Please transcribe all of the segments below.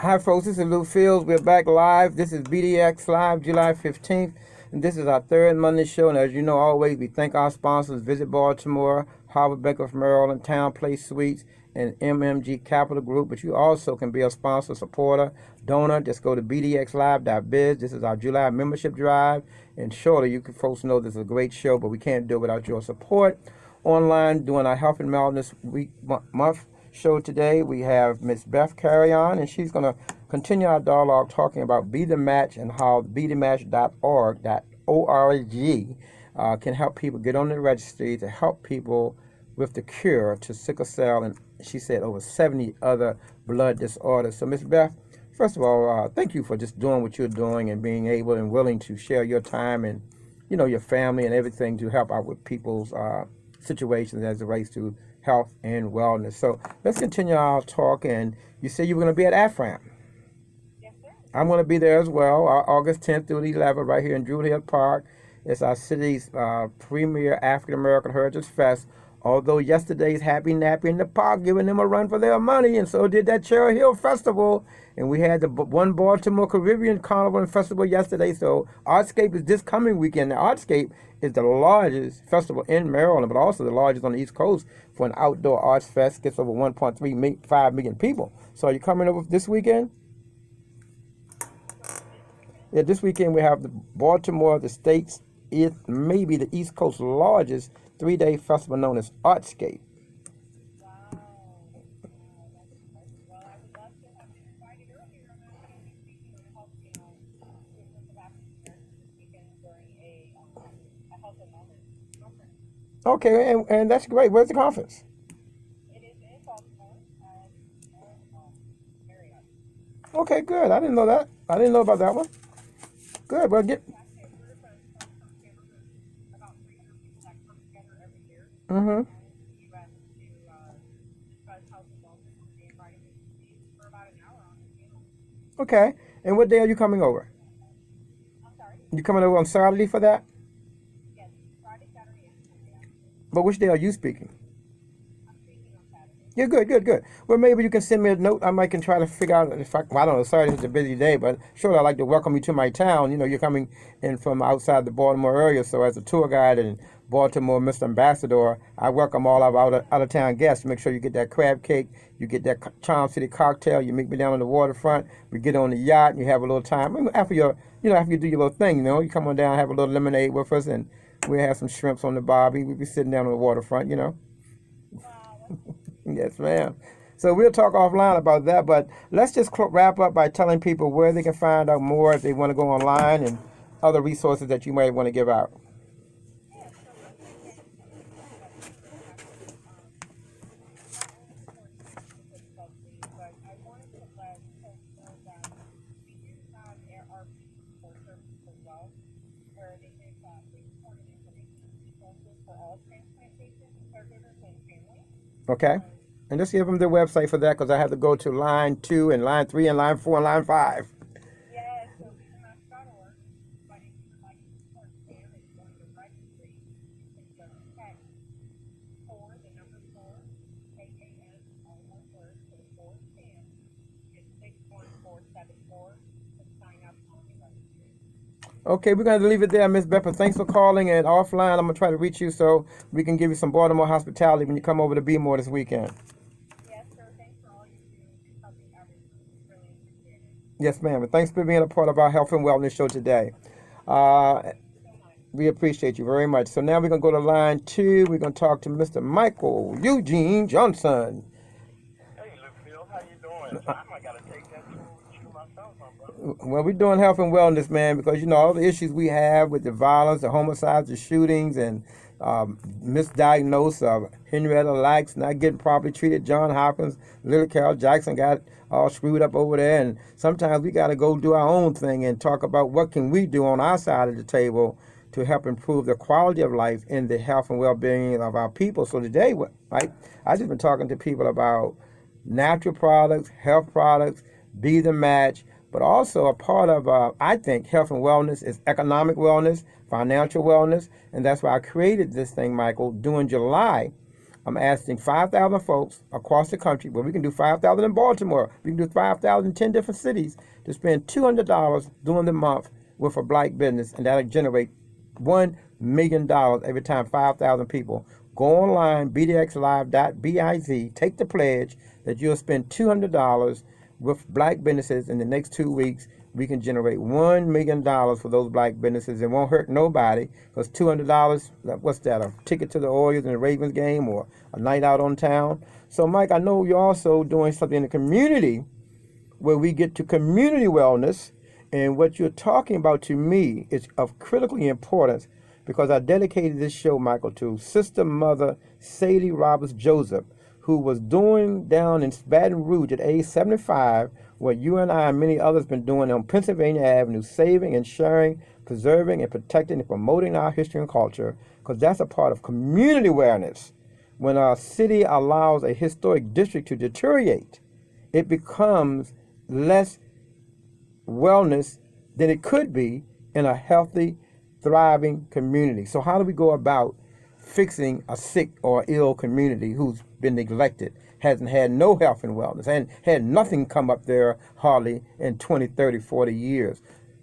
Hi, folks. This is Lou Fields. We're back live. This is BDX Live, July 15th. And this is our third Monday show. And as you know, always we thank our sponsors, Visit Baltimore, Harvard Bank of Maryland, Town Place Suites, and MMG Capital Group. But you also can be a sponsor, supporter, donor. Just go to bdxlive.biz. This is our July membership drive. And surely you can folks know this is a great show, but we can't do it without your support. Online, doing our Health and Wellness month show today, we have Miss Beth Carry On, and she's going to continue our dialogue talking about Be the Match and how bthematch.org can help people get on the registry to help people with the cure to sickle cell and she said over 70 other blood disorders. So Miss Beth, first of all, thank you for just doing what you're doing and being able and willing to share your time and your family and everything to help out with people's situations as it relates to health and wellness. So let's continue our talk. And you said you were going to be at AFRAM. Yes, sir. I'm going to be there as well, August 10th through the 11th, right here in Druid Hill Park. It's our city's premier African American Heritage Fest. Although yesterday's Happy Nappy in the Park giving them a run for their money, and so did that Cherry Hill Festival. And we had the one Baltimore Caribbean Carnival and Festival yesterday. So Artscape is this coming weekend. Now, Artscape is the largest festival in Maryland, but also the largest on the East Coast for an outdoor arts fest. Gets over 1.35 million people. So are you coming over this weekend? Yeah, this weekend we have the Baltimore, the state's, it may be the East Coast's largest 3-day festival known as Artscape. Wow. Wow, that's impressive. Well, I would love to have been invited earlier. I'm actually going to be speaking on health, treatments of African Americans this weekend during a health and wellness conference. Okay, and that's great. Where's the conference? It is in Baltimore, area. Okay, good. I didn't know that. I didn't know about that one. Good. Well, get. It's actually a group of some neighborhoods, about 300 people that come together every year Mm-hmm. in the U.S. to discuss health and wellness. And they invited me to speak for about an hour on the panel. Okay. And what day are you coming over? I'm sorry? You coming over on Saturday for that? Yes, Friday, Saturday, and Sunday. But which day are you speaking? I'm speaking on Saturday. Yeah, good, good, good. Well, maybe you can send me a note. I might can try to figure out if I don't know. Sorry, it's a busy day, but sure, I'd like to welcome you to my town. You're coming in from outside the Baltimore area, so as a tour guide and Baltimore Mr. Ambassador, I welcome all of our out of town guests. Make sure you get that crab cake, you get that Charm City cocktail. You meet me down on the waterfront. We get on the yacht, and you have a little time after after you do your little thing. You come on down, have a little lemonade with us, and we have some shrimps on the barbie. We be sitting down on the waterfront. Wow, that's cool. Yes, ma'am. So we'll talk offline about that, but let's just wrap up by telling people where they can find out more if they want to go online and other resources that you might want to give out. Yeah, so this weekend is our website really active. Not only for treatments specifically, but I wanted to let folks know that we do have our patient support services as well, where they give important information and resources for all transplant patients, caregivers, and families. Okay? So, And just give them the website for that because I have to go to line 2 and line 3 and line 4 and line 5. yeah, so bthematch.org, but if you would like to support SAM and join the registry, you can just text 4, the number 4, KAM, all one word, to the 4 SAM, and 61474 to sign up on the registry. Okay, we're going to leave it there, Miss Bepper. Thanks for calling, and offline I'm going to try to reach you so we can give you some Baltimore hospitality when you come over to Bmore this weekend. Yes, sir. Thanks for all you do and helping others. Really appreciate it. Yes, ma'am. And thanks for being a part of our health and wellness show today. Thank you so much. We appreciate you very much. So now we're going to go to line 2. We're going to talk to Mr. Michael Eugene Johnson. Hey, Lucille, how you doing? I gotta take that tour with you myself, my brother. Well, we're doing health and wellness, man, because all the issues we have with the violence, the homicides, the shootings, and misdiagnosed Henrietta Lacks not getting properly treated. John Hopkins, Lily Carroll Jackson got all screwed up over there, and sometimes we got to go do our own thing and talk about what can we do on our side of the table to help improve the quality of life and the health and well-being of our people. So today, right, I just been talking to people about natural products, health products, be the match, but also a part of, I think, health and wellness is economic wellness, financial wellness, and that's why I created this thing, Michael, during July. I'm asking 5,000 folks across the country, but we can do 5,000 in Baltimore. We can do 5,000 in 10 different cities to spend $200 during the month with a black business, and that'll generate $1 million every time 5,000 people go online, bdxlive.biz, take the pledge that you'll spend $200 with black businesses in the next 2 weeks. We can generate $1 million for those black businesses. It won't hurt nobody because $200, what's that, a ticket to the Orioles and the Ravens game or a night out on town? So, Mike, I know you're also doing something in the community where we get to community wellness. And what you're talking about to me is of critical importance because I dedicated this show, Michael, to Sister Mother Sadie Roberts Joseph, who was doing down in Baton Rouge at age 75 what you and I and many others been doing on Pennsylvania Avenue, saving and sharing, preserving and protecting and promoting our history and culture, because that's a part of community awareness. When a city allows a historic district to deteriorate, it becomes less wellness than it could be in a healthy, thriving community. So how do we go about fixing a sick or ill community who's been neglected, hasn't had no health and wellness, and had nothing come up there hardly in 20, 30, 40 years?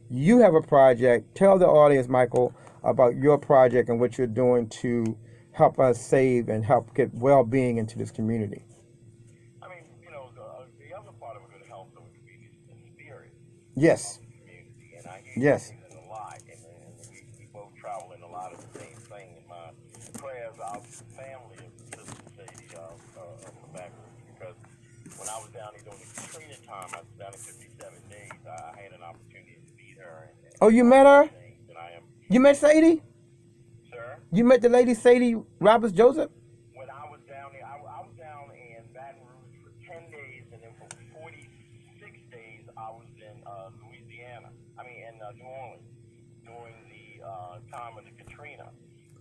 You have a project. Tell the audience, Michael, about your project and what you're doing to help us save and help get well-being into this community. I mean, the other part of a good health of a community is the spirit Yes. of the community. And I hear Yes. you saying a lot, and we both travel in a lot of the same thing. And my prayers out to the family of Sister Sadie from Baton Rouge, because when I was down there during the Katrina time, I was down there 57 days. I had an opportunity to meet her. And Oh, you met her? And I am, You met Sadie? sir. You met the lady Sadie Roberts Joseph? When I was down there, I was down in Baton Rouge for 10 days, and then for 46 days, I was in Louisiana. In New Orleans during the time of the Katrina.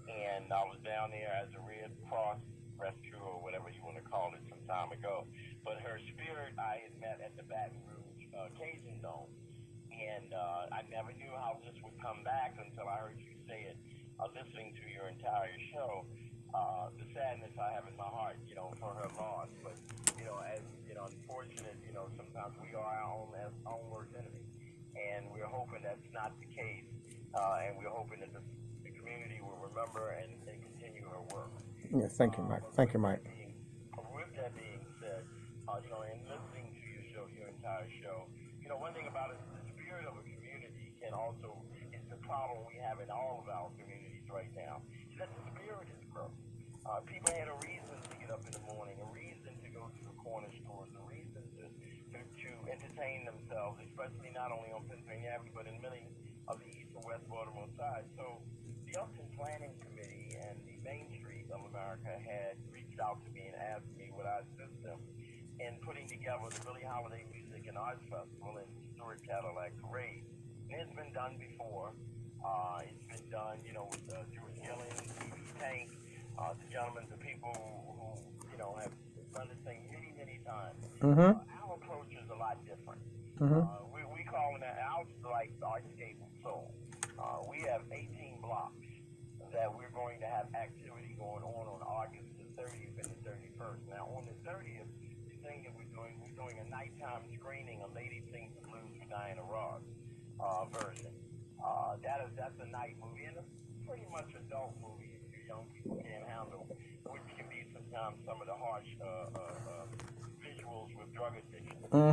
And I was down there as a Red Cross rescue or whatever you want to call it some time ago. But her spirit I had met at the Baton Rouge Cajun Dome. And I never knew how this would come back until I heard you say it, listening to your entire show. The sadness I have in my heart, for her loss. But, as, unfortunate, sometimes we are our own worst enemy. And we're hoping that's not the case. And we're hoping that the community will remember and continue her work. Yes, thank you, Mike. Thank you, Mike. With that being said, and listening to your show, your entire show, one thing about it, the spirit of a community can also, is the problem we have in all of our communities right now, is that the spirit is broken. People had a reason to get up in the morning, a reason to go to the corner stores, a reason to entertain themselves, especially not only on Pennsylvania Avenue, but in many of the East and West Baltimore side. So the Upton Planning Committee and the Main Street of America had reached out to me and asked me would I assist them in putting together the Billie Holiday Music and Arts Festival and Historic Cadillac Parade. And it's been done before. It's been done, with George Gillian, Stevie Tank, the gentlemen, the people who, have done this thing many, many times. Mm-hmm. Our approach is a lot different. Mm-hmm. We call it ours is like the Artscape of Soul. We have 18 blocks that we're going to have activity going on August the 30th and the 31st. Now, on the 30th, the thing that we're doing a nighttime screening of Lady Sings the Blues for Diana Ross version. That's a night movie, and it's pretty much adult movie if you young people can't handle, which can be sometimes some of the harsh visuals with drug addiction.